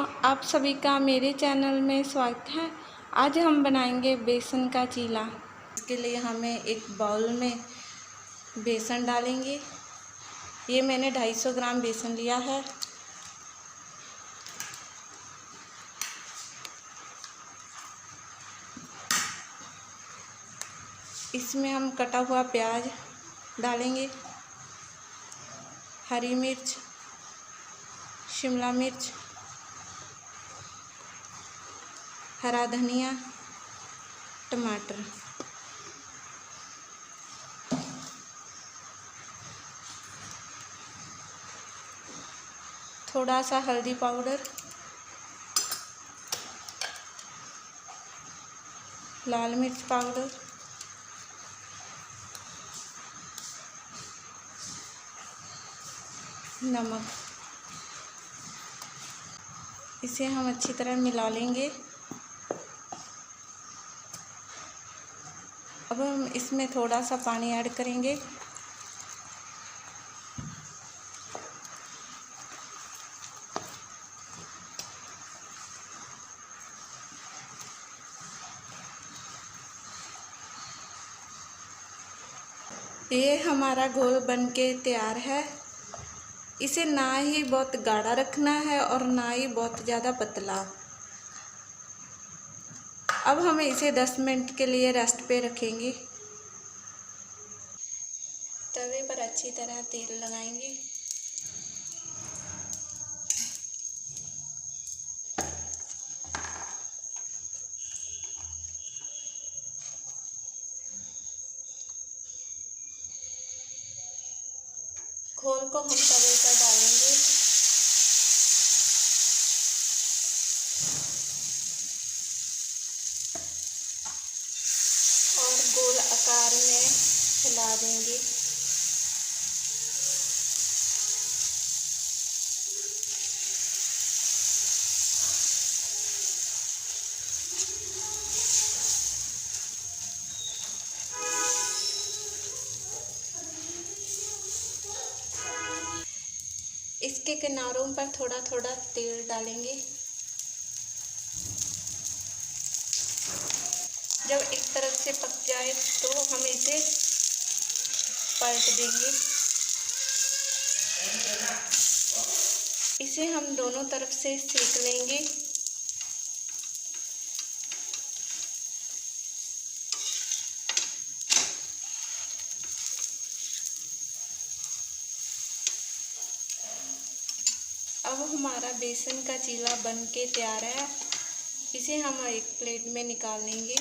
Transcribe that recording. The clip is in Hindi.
आप सभी का मेरे चैनल में स्वागत है। आज हम बनाएंगे बेसन का चीला। इसके लिए हमें एक बाउल में बेसन डालेंगे। ये मैंने 250 ग्राम बेसन लिया है। इसमें हम कटा हुआ प्याज डालेंगे, हरी मिर्च, शिमला मिर्च, हरा धनिया, टमाटर। थोड़ा सा हल्दी पाउडर, लाल मिर्च पाउडर, नमक। इसे हम अच्छी तरह मिला लेंगे। अब हम इसमें थोड़ा सा पानी ऐड करेंगे। ये हमारा घोल बनके तैयार है। इसे ना ही बहुत गाढ़ा रखना है और ना ही बहुत ज़्यादा पतला। अब हम इसे 10 मिनट के लिए रेस्ट पे रखेंगे। तवे पर अच्छी तरह तेल लगाएंगे। घोल को हम तवे पर डालेंगे। और गोल आकार में फैला देंगे। इसके किनारों पर थोड़ा थोड़ा तेल डालेंगे। जब एक तरफ से पक जाए तो हम इसे पलट देंगे। इसे हम दोनों तरफ से सेक लेंगे। अब हमारा बेसन का चीला बन के तैयार है। इसे हम एक प्लेट में निकाल लेंगे।